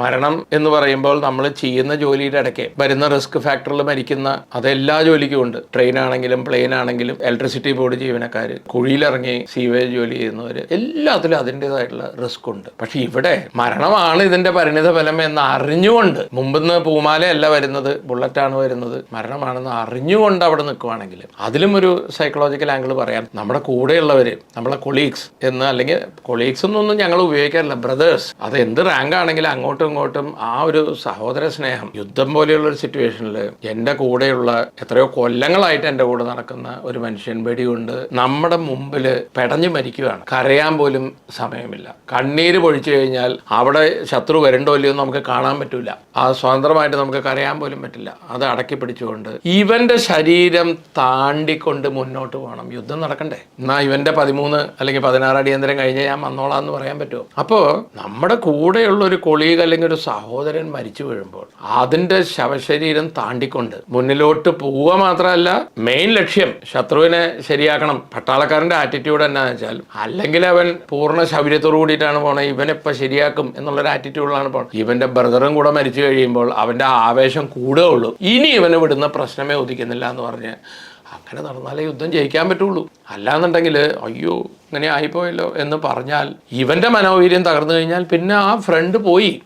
മരണം എന്ന് പറയുമ്പോൾ നമ്മൾ ചെയ്യുന്ന ജോലിയുടെ ഇടയ്ക്ക് വരുന്ന റിസ്ക് ഫാക്ടറിൽ മരിക്കുന്ന അതെല്ലാ ജോലിക്കും ഉണ്ട്. ട്രെയിൻ ആണെങ്കിലും പ്ലെയിൻ ആണെങ്കിലും ഇലക്ട്രിസിറ്റി ബോർഡ് ജീവനക്കാർ, കുഴിയിലിറങ്ങി സീവേജ് ജോലി ചെയ്യുന്നവർ, എല്ലാത്തിലും അതിൻ്റെതായിട്ടുള്ള റിസ്ക് ഉണ്ട്. പക്ഷെ ഇവിടെ മരണമാണ് ഇതിന്റെ പരിണിത ഫലം എന്ന് അറിഞ്ഞുകൊണ്ട്, മുമ്പെന്ന് പൂമാലയല്ല വരുന്നത്, ബുള്ളറ്റാണ് വരുന്നത്, മരണമാണെന്ന് അറിഞ്ഞുകൊണ്ട് അവിടെ നിൽക്കുവാണെങ്കിൽ അതിലും ഒരു സൈക്കോളജിക്കൽ ആംഗിൾ പറയാം. നമ്മുടെ കൂടെയുള്ളവർ, നമ്മളെ കൊളീഗ്സ് എന്ന്, അല്ലെങ്കിൽ കൊളീഗ്സ് എന്നൊന്നും ഞങ്ങൾ ഉപയോഗിക്കാറില്ല, ബ്രദേഴ്സ്, അത് എന്ത് റാങ്ക് ആണെങ്കിലും അങ്ങോട്ടും ഇങ്ങോട്ടും ആ ഒരു സഹോദര സ്നേഹം. യുദ്ധം പോലെയുള്ള ഒരു സിറ്റുവേഷനിൽ എൻ്റെ കൂടെയുള്ള എത്രയോ കൊല്ലങ്ങളായിട്ട് എൻ്റെ കൂടെ നടക്കുന്ന ഒരു മനുഷ്യൻ വെടികൊണ്ട് നമ്മുടെ മുമ്പിൽ പെടഞ്ഞു മരിക്കുകയാണ്. കരയാൻ പോലും സമയമില്ല. കണ്ണീര് പൊഴിച്ചു കഴിഞ്ഞാൽ അവിടെ ശത്രു വരണ്ടോ ഇല്ലയോ നമുക്ക് കാണാൻ പറ്റൂല. ആ സ്വതന്ത്രമായിട്ട് നമുക്ക് കരയാൻ പോലും പറ്റില്ല. അത് അടക്കി പിടിച്ചുകൊണ്ട് ഇവന്റെ ശരീരം താണ്ടിക്കൊണ്ട് മുന്നോട്ട് പോകണം. യുദ്ധം നടക്കണ്ടേ? എന്നാ ഇവന്റെ 13 അല്ലെങ്കിൽ 16 അടിയന്തരം കഴിഞ്ഞ് ഞാൻ വന്നോളാം എന്ന് പറയാൻ പറ്റുമോ? അപ്പോൾ നമ്മുടെ കൂടെയുള്ള ഒരു കൊളീഗ് അല്ലെങ്കിൽ ഒരു സഹോദരൻ മരിച്ചു വീഴുമ്പോൾ അതിന്റെ ശവശരീരം താണ്ടിക്കൊണ്ട് മുന്നിലോട്ട് പോവുക മാത്രമല്ല, മെയിൻ ലക്ഷ്യം ശത്രുവിനെ ശരിയാക്കണം. പട്ടാളക്കാരന്റെ ആറ്റിറ്റ്യൂഡ് എന്നാന്ന് വെച്ചാൽ, അല്ലെങ്കിൽ അവൻ പൂർണ്ണ ശൗര്യത്തോടു കൂടിയിട്ടാണ് പോണത്, ഇവനെപ്പോൾ ശരിയാക്കും എന്നുള്ളൊരു ആറ്റിറ്റ്യൂഡിലാണ് പോണത്. ഇവന്റെ ബ്രദറും കൂടെ മരിച്ചു കഴിയുമ്പോൾ അവന്റെ ആവേശം കൂടുകയുള്ളൂ. ഇനി ഇവന് വിടുന്ന പ്രശ്നമേ ഉദിക്കുന്നില്ല എന്ന് പറഞ്ഞ് അങ്ങനെ നടന്നാലേ യുദ്ധം ജയിക്കാൻ പറ്റുള്ളൂ. അല്ലാന്നുണ്ടെങ്കിൽ അയ്യോ ഇങ്ങനെ ആയിപ്പോയല്ലോ എന്ന് പറഞ്ഞാൽ ഇവന്റെ മനോവീര്യം തകർന്നു കഴിഞ്ഞാൽ പിന്നെ ആ ഫ്രണ്ട് പോയി.